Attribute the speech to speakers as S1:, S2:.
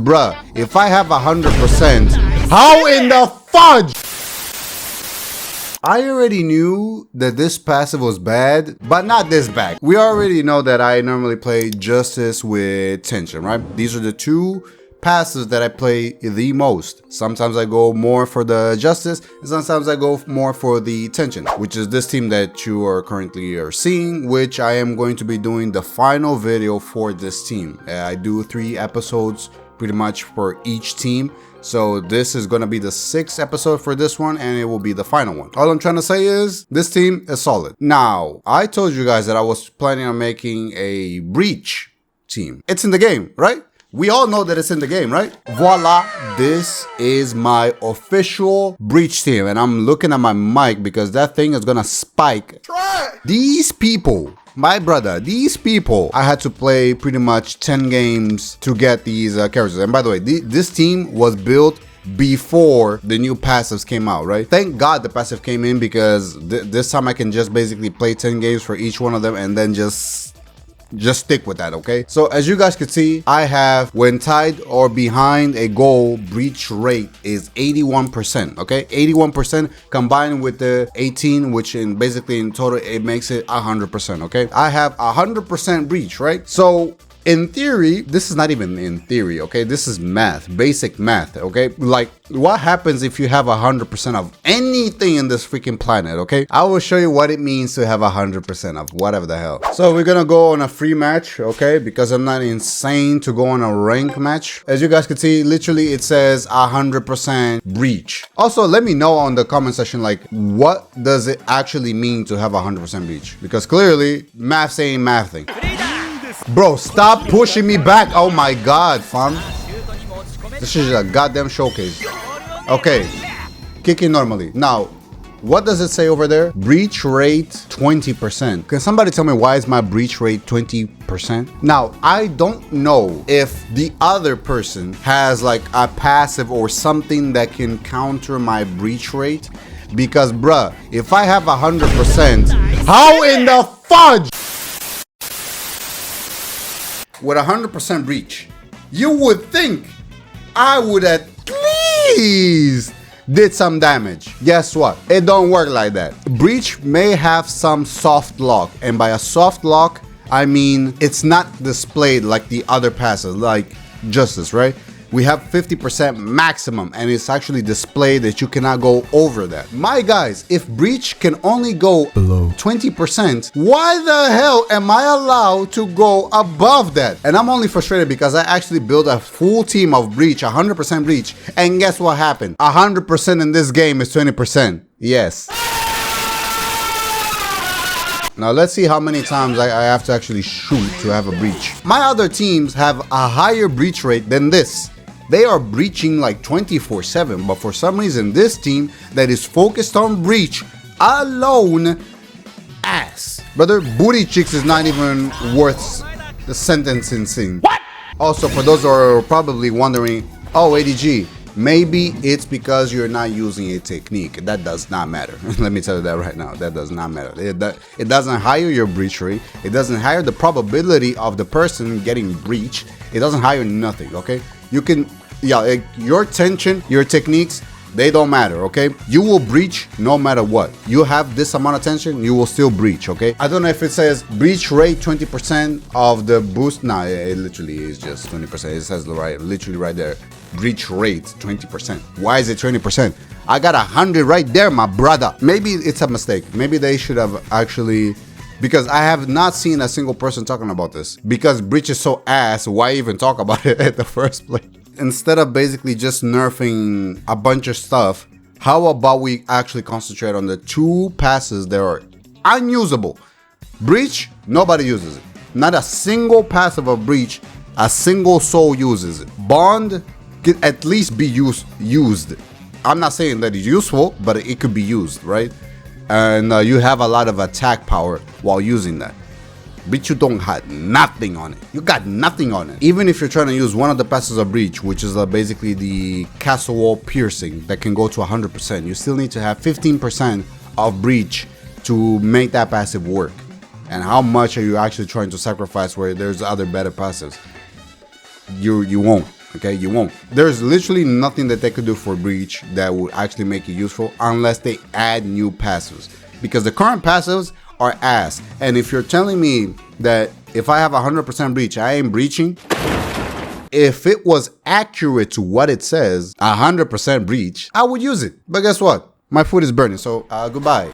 S1: Bruh, if I have 100%, how in the fudge? I already knew that this passive was bad, but not this bad. We already know that I normally play Justice with Tension, right? These are the two passives that I play the most. Sometimes I go more for the Justice, and sometimes I go more for the Tension, which is this team that you are currently seeing, which I am going to be doing the final video for this team. I do 3 episodes pretty much for each team. So this is going to be the 6th episode for this one, and it will be the final one. All I'm trying to say is this team is solid. Now, I told you guys that I was planning on making a Breach team. It's in the game, right? We all know that it's in the game, right? Voila, this is my official Breach team. And I'm looking at my mic because that thing is going to spike. These people, my brother, these people, I had to play pretty much 10 games to get these characters. And by the way, this team was built before the new passives came out, right? Thank God the passive came in, because this time I can just basically play 10 games for each one of them and then just stick with that, okay? So as you guys can see, I have, when tied or behind a goal, breach rate is 81%, okay? 81% combined with the 18, which basically in total it makes it 100%, okay? I have 100% breach, right? So in theory, this is not even in theory, okay? This is math, basic math, okay? Like, what happens if you have 100% of anything in this freaking planet, okay? I will show you what it means to have 100% of whatever the hell. So we're gonna go on a free match, okay? Because I'm not insane to go on a rank match. As you guys can see, literally it says 100% breach. Also, let me know on the comment section, like, what does it actually mean to have 100% breach? Because clearly, math ain't mathing. Bro, stop pushing me back. Oh my god, fam. This is a goddamn showcase. Okay. Kicking normally. Now, what does it say over there? Breach rate 20%. Can somebody tell me why is my breach rate 20%? Now, I don't know if the other person has like a passive or something that can counter my breach rate. Because, bruh, if I have 100%, how in the fudge? With 100% breach, you would think I would at least did some damage. Guess what? It don't work like that. Breach may have some soft lock, and by a soft lock, I mean it's not displayed like the other passes, like Justice, right? We have 50% maximum, and it's actually displayed that you cannot go over that. My guys, if breach can only go below 20%, why the hell am I allowed to go above that? And I'm only frustrated because I actually built a full team of breach, 100% breach, and guess what happened? 100% in this game is 20%. Yes. Now let's see how many times I have to actually shoot to have a breach. My other teams have a higher breach rate than this. They are breaching like 24/7, but for some reason this team that is focused on breach alone, ass. Brother, booty chicks is not even worth the sentencing. What? Also, for those who are probably wondering, oh, ADG, maybe it's because you're not using a technique. That does not matter. Let me tell you that right now. That does not matter. It doesn't higher your breach rate. It doesn't higher the probability of the person getting breached. It doesn't higher nothing, okay? You can, yeah, your tension, your techniques, they don't matter, okay? You will breach no matter what. You have this amount of tension, you will still breach, okay? I don't know if it says breach rate 20% of the boost. Nah, it literally is just 20%. It says literally right there. Breach rate 20%. Why is it 20%? I got 100 right there, my brother. Maybe it's a mistake. Maybe they should have actually, because I have not seen a single person talking about this. Because breach is so ass, why even talk about it at the first place? Instead of basically just nerfing a bunch of stuff, how about we actually concentrate on the 2 passes that are unusable? Breach, nobody uses it. Not a single passive of breach, a single soul uses it. Bond could at least be used. I'm not saying that it's useful, but it could be used, right? And you have a lot of attack power while using that. But you don't have nothing on it. You got nothing on it. Even if you're trying to use one of the passes of breach, which is basically the castle wall piercing that can go to 100%, you still need to have 15% of breach to make that passive work. And how much are you actually trying to sacrifice where there's other better passives? You won't. Okay, you won't. There's literally nothing that they could do for breach that would actually make it useful unless they add new passives, because the current passives are ass. And if you're telling me that if I have 100% breach, I ain't breaching, if it was accurate to what it says, 100% breach, I would use it. But guess what? My food is burning, so goodbye.